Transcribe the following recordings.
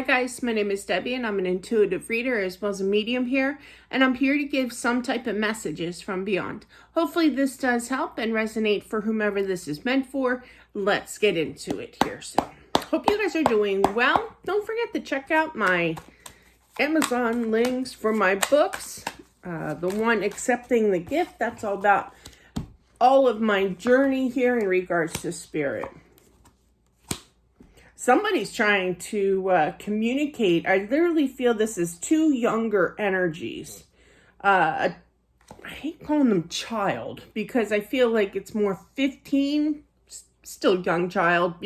Hi guys, my name is Debbie and I'm an intuitive reader as well as a medium here, and I'm here to give some type of messages from beyond. Hopefully this does help and resonate for whomever this is meant for. Let's get into it here. So, hope you guys are doing well. Don't forget to check out my Amazon links for my books. The one Accepting the Gift, that's all about all of my journey here in regards to spirit. Somebody's trying to communicate. I literally feel this is two younger energies. I hate calling them child because I feel like it's more 15, still young child,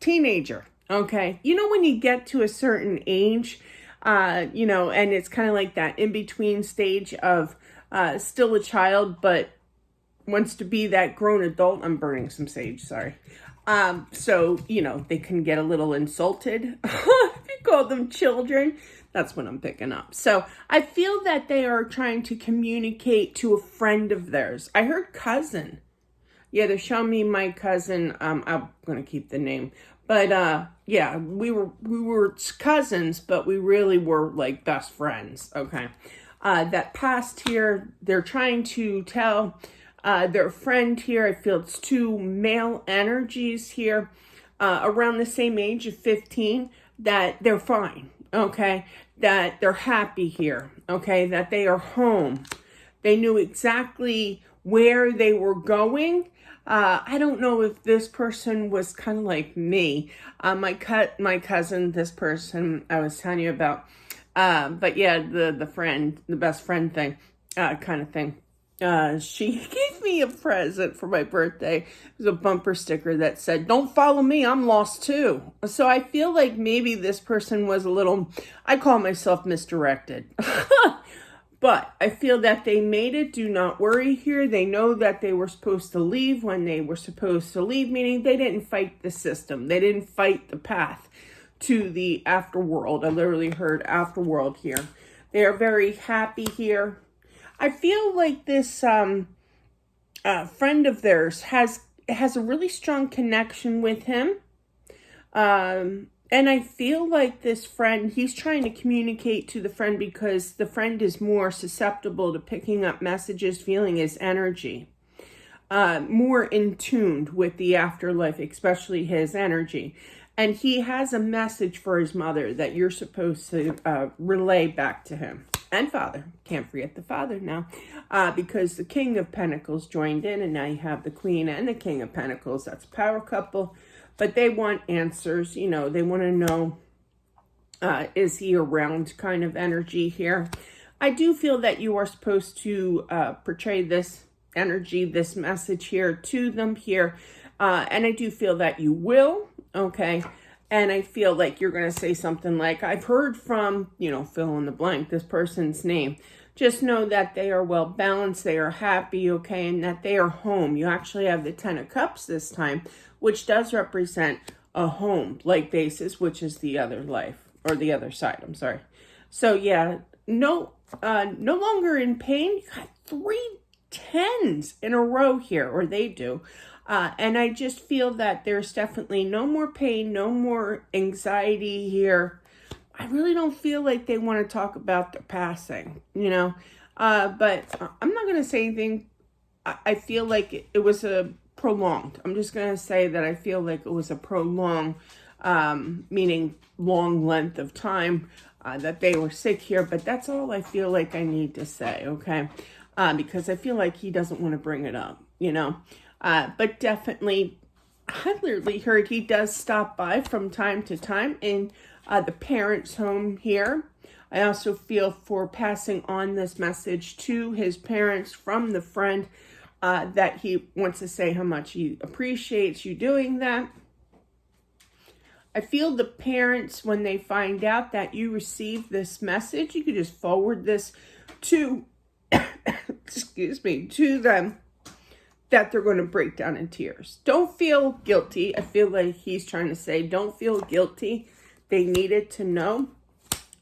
teenager. Okay. When you get to a certain age, and it's kind of like that in-between stage of still a child, but wants to be that grown adult. I'm burning some sage, sorry. So, they can get a little insulted. If you call them children, that's what I'm picking up. So I feel that they are trying to communicate to a friend of theirs. I heard cousin. Yeah, they're showing me my cousin. I'm going to keep the name. But, yeah, we were cousins, but we really were like best friends. Okay. That passed here, they're trying to tell their friend here, I feel it's two male energies here, around the same age of 15, that they're fine, okay? That they're happy here, okay? That they are home. They knew exactly where they were going. I don't know if this person was kind of like me. My cousin, this person I was telling you about. But yeah, the best friend thing, kind of thing. She gave me a present for my birthday. It was a bumper sticker that said, "Don't follow me, I'm lost too." So I feel like maybe this person was a little, I call myself misdirected. But I feel that they made it. Do not worry here. They know that they were supposed to leave when they were supposed to leave, meaning they didn't fight the system. They didn't fight the path to the afterworld. I literally heard afterworld here. They are very happy here. I feel like this friend of theirs has a really strong connection with him. And I feel like this friend, he's trying to communicate to the friend because the friend is more susceptible to picking up messages, feeling his energy. More in tune with the afterlife, especially his energy. And he has a message for his mother that you're supposed to relay back to him. And father. Can't forget the father now. Because the King of Pentacles joined in, and now you have the Queen and the King of Pentacles. That's a power couple. But they want answers. They want to know, is he around kind of energy here. I do feel that you are supposed to portray this energy, this message here to them here. And I do feel that you will. Okay. And I feel like you're going to say something like, I've heard from, fill in the blank, this person's name. Just know that they are well balanced, they are happy, okay, and that they are home. You actually have the 10 of Cups this time, which does represent a home-like basis, which is the other life, or the other side, I'm sorry. So, yeah, no longer in pain. You got 3 10s in a row here, or they do. And I just feel that there's definitely no more pain, no more anxiety here. I really don't feel like they want to talk about their passing, but I'm not going to say anything. I feel like it was a prolonged. I'm just going to say that I feel like it was a prolonged, meaning long length of time that they were sick here. But that's all I feel like I need to say, okay? Because I feel like he doesn't want to bring it up, but definitely, I literally heard he does stop by from time to time in the parents' home here. I also feel for passing on this message to his parents from the friend that he wants to say how much he appreciates you doing that. I feel the parents, when they find out that you received this message, you could just forward this to, to them, that they're going to break down in tears. Don't feel guilty. I feel like he's trying to say, don't feel guilty. They needed to know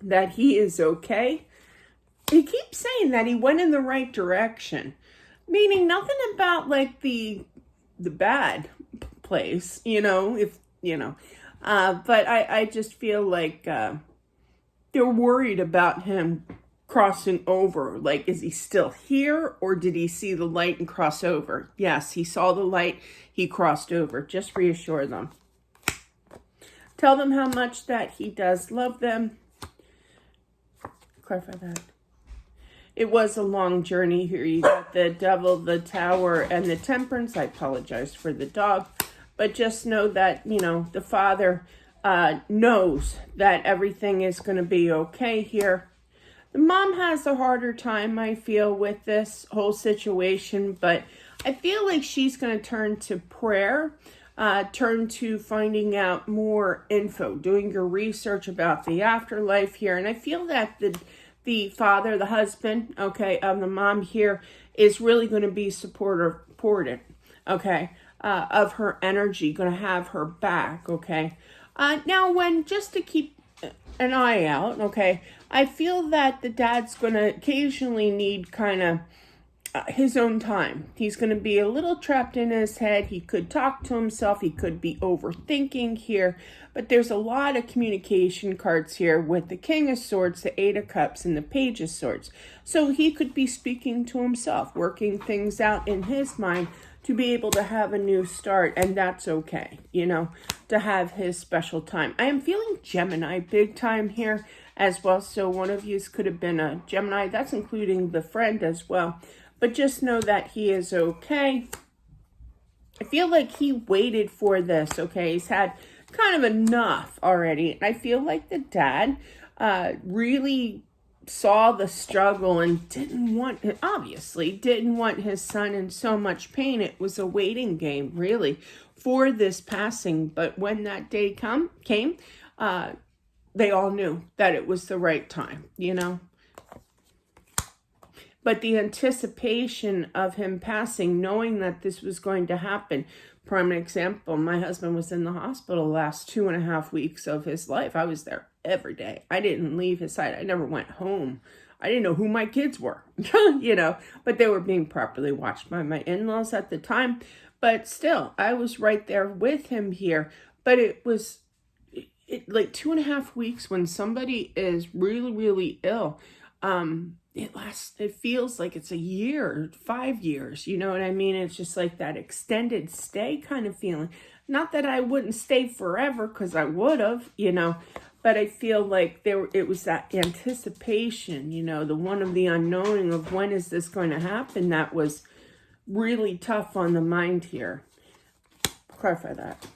that he is okay. He keeps saying that he went in the right direction, meaning nothing about like the bad place, But I just feel like they're worried about him crossing over. Like, is he still here, or did he see the light and cross over? Yes, he saw the light. He crossed over. Just reassure them. Tell them how much that he does love them. Clarify that. It was a long journey here. You got the Devil, the Tower, and the Temperance. I apologize for the dog. But just know that, you know, the Father knows that everything is going to be okay here. The mom has a harder time, I feel, with this whole situation. But I feel like she's going to turn to prayer. Turn to finding out more info, doing your research about the afterlife here. And I feel that the father, the husband, okay, of the mom here is really going to be supportive, okay, of her energy, going to have her back, okay. Now, just to keep an eye out, okay, I feel that the dad's going to occasionally need kind of his own time. He's going to be a little trapped in his head. He could talk to himself. He could be overthinking here. But there's a lot of communication cards here with the King of Swords, the Eight of Cups, and the Page of Swords. So he could be speaking to himself, working things out in his mind to be able to have a new start. And that's okay, you know, to have his special time. I am feeling Gemini big time here as well. So one of you could have been a Gemini. That's including the friend as well. But just know that he is okay. I feel like he waited for this, okay? He's had kind of enough already. And I feel like the dad really saw the struggle and obviously didn't want his son in so much pain. It was a waiting game, really, for this passing. But when that day came, they all knew that it was the right time, you know? But the anticipation of him passing, knowing that this was going to happen. Prime example, my husband was in the hospital the last 2.5 weeks of his life. I was there every day. I didn't leave his side. I never went home. I didn't know who my kids were, you know, but they were being properly watched by my in-laws at the time. But still, I was right there with him here. But it was like 2.5 weeks when somebody is really, really ill. It feels like it's a year, 5 years, you know what I mean? It's just like that extended stay kind of feeling. Not that I wouldn't stay forever, because I would have, you know, but I feel like it was that anticipation, you know, the one of the unknowing of when is this going to happen, that was really tough on the mind here. Clarify that.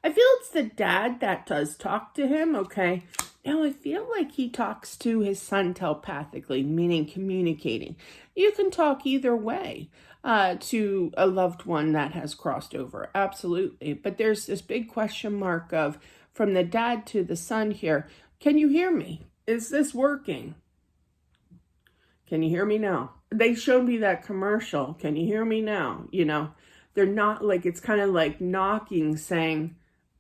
I feel it's the dad that does talk to him, okay? Now, I feel like he talks to his son telepathically, meaning communicating. You can talk either way to a loved one that has crossed over, absolutely. But there's this big question mark of, from the dad to the son here, can you hear me? Is this working? Can you hear me now? They showed me that commercial. Can you hear me now? You know, they're not like, it's kind of like knocking, saying,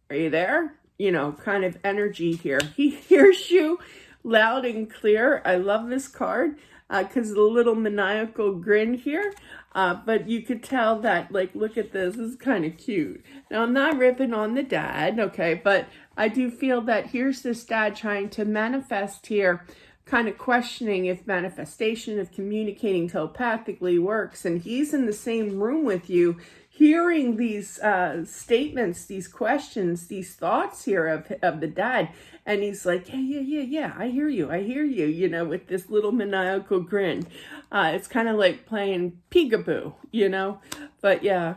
are you there? You know, kind of energy here. He hears you loud and clear. I love this card because of the little maniacal grin here. But you could tell that, like, look at this. This is kind of cute. Now, I'm not ripping on the dad, okay? But I do feel that here's this dad trying to manifest here, kind of questioning if manifestation, if communicating telepathically works. And he's in the same room with you, hearing these statements, these questions, these thoughts here of the dad. And he's like, yeah, I hear you, you know, with this little maniacal grin. It's kind of like playing peekaboo, you know. But yeah,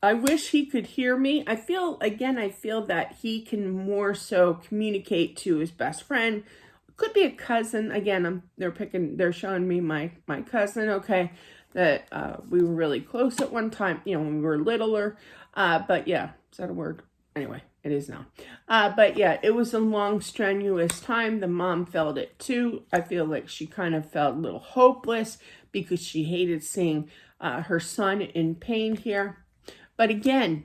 I wish he could hear me. I feel that he can more so communicate to his best friend. Could be a cousin. Again, they're showing me my cousin, okay, that we were really close at one time, you know, when we were littler. But yeah, is that a word? Anyway, it is now. But yeah, it was a long, strenuous time. The mom felt it too. I feel like she kind of felt a little hopeless because she hated seeing her son in pain here. But again,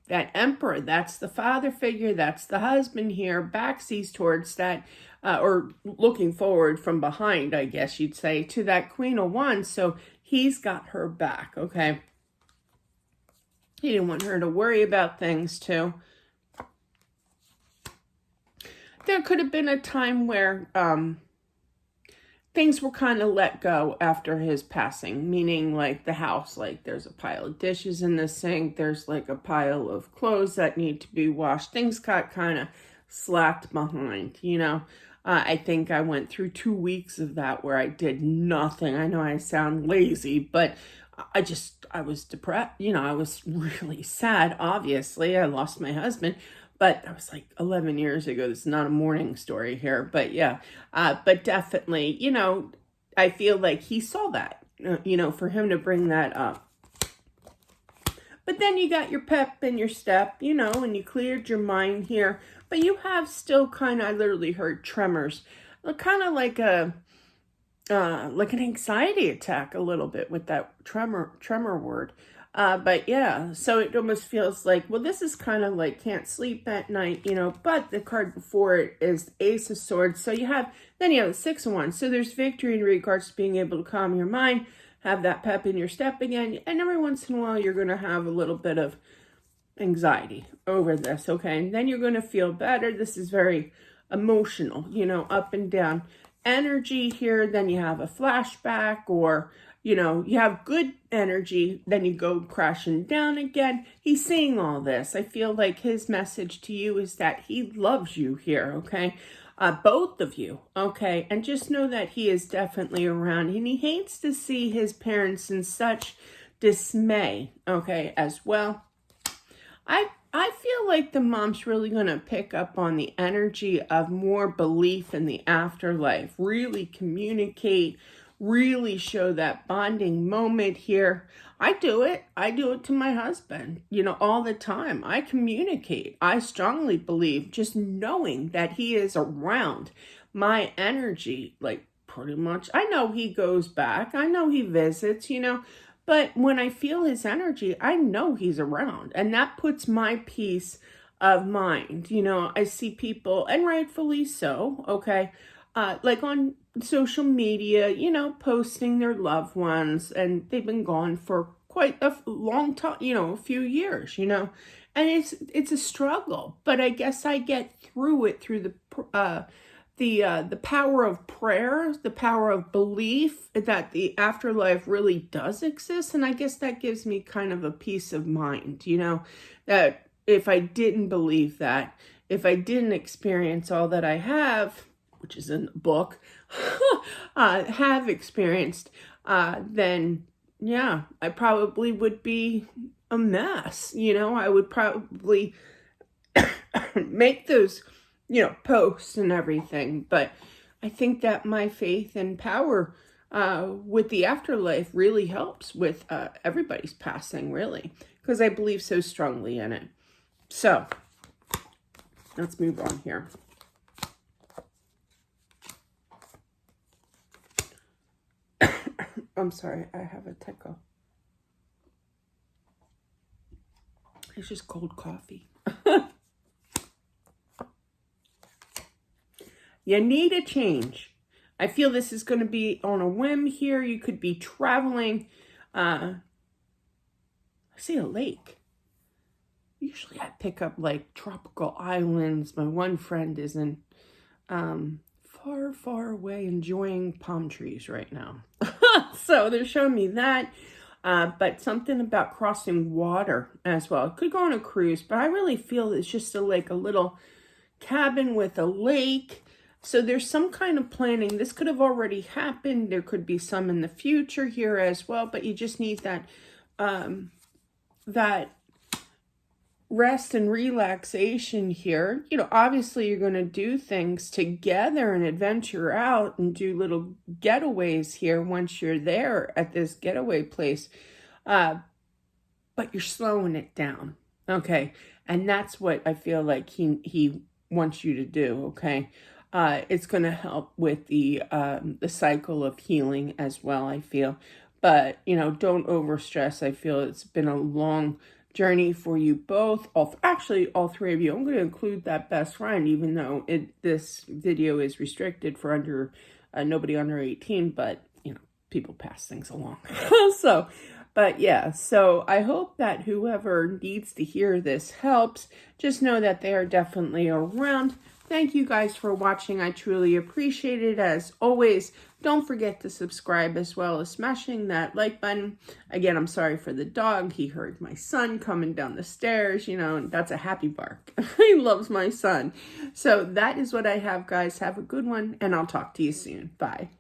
that Emperor, that's the father figure, that's the husband here, backseas towards that, or looking forward from behind, I guess you'd say, to that Queen of Wands. So he's got her back, okay? He didn't want her to worry about things too. there could have been a time where things were kind of let go after his passing, meaning like the house, like there's a pile of dishes in the sink, there's like a pile of clothes that need to be washed. Things got kind of slacked behind, you know. I think I went through 2 weeks of that where I did nothing. I know I sound lazy, but I was depressed. You know, I was really sad, obviously. I lost my husband, but that was like 11 years ago. This is not a morning story here, but yeah. But definitely, you know, I feel like he saw that, you know, for him to bring that up. But then you got your pep in your step, you know, and you cleared your mind here. But you have still kind of, I literally heard tremors, kind of like like an anxiety attack a little bit with that tremor word. But yeah, so it almost feels like, well, this is kind of like can't sleep at night, you know, but the card before it is Ace of Swords. So then you have the Six of Wands. So there's victory in regards to being able to calm your mind, have that pep in your step again. And every once in a while, you're going to have a little bit of anxiety over this, okay? And then you're going to feel better. This is very emotional, you know, up and down energy here. Then you have a flashback, or, you know, you have good energy, then you go crashing down again. He's seeing all this. I feel like his message to you is that he loves you here, okay? Both of you, okay? And just know that he is definitely around, and he hates to see his parents in such dismay, okay, as well. I feel like the mom's really going to pick up on the energy of more belief in the afterlife, really communicate, really show that bonding moment here. I do it to my husband, you know, all the time. I communicate. I strongly believe just knowing that he is around my energy, like pretty much. I know he goes back. I know he visits, you know. But when I feel his energy, I know he's around. And that puts my peace of mind. You know, I see people, and rightfully so, okay, like on social media, you know, posting their loved ones. And they've been gone for quite a long time, you know, a few years, you know. And it's a struggle. But I guess I get through it through the power of prayer, the power of belief that the afterlife really does exist. And I guess that gives me kind of a peace of mind, you know, that if I didn't believe that, if I didn't experience all that I have, which is in the book, have experienced, then yeah, I probably would be a mess. You know, I would probably make those, you know, posts and everything. But I think that my faith and power with the afterlife really helps with everybody's passing, really, because I believe so strongly in it. So let's move on here. I'm sorry, I have a tickle. It's just cold coffee. You need a change. I feel this is going to be on a whim here. You could be traveling. I see a lake. Usually I pick up like tropical islands. My one friend is in far, far away enjoying palm trees right now. So they're showing me that. But something about crossing water as well. It could go on a cruise, but I really feel it's just a little cabin with a lake. So there's some kind of planning. This could have already happened. There could be some in the future here as well, but you just need that that rest and relaxation here. You know, obviously you're going to do things together and adventure out and do little getaways here once you're there at this getaway place. But you're slowing it down. Okay. And that's what I feel like he wants you to do. Okay. It's going to help with the cycle of healing as well, I feel. But, you know, don't overstress. I feel it's been a long journey for you both. Actually, all three of you. I'm going to include that best friend, even though this video is restricted for nobody under 18. But, you know, people pass things along. But yeah, so I hope that whoever needs to hear this helps. Just know that they are definitely around. Thank you guys for watching. I truly appreciate it. As always, don't forget to subscribe as well as smashing that like button. Again, I'm sorry for the dog. He heard my son coming down the stairs, you know, and that's a happy bark. He loves my son. So that is what I have, guys. Have a good one, and I'll talk to you soon. Bye.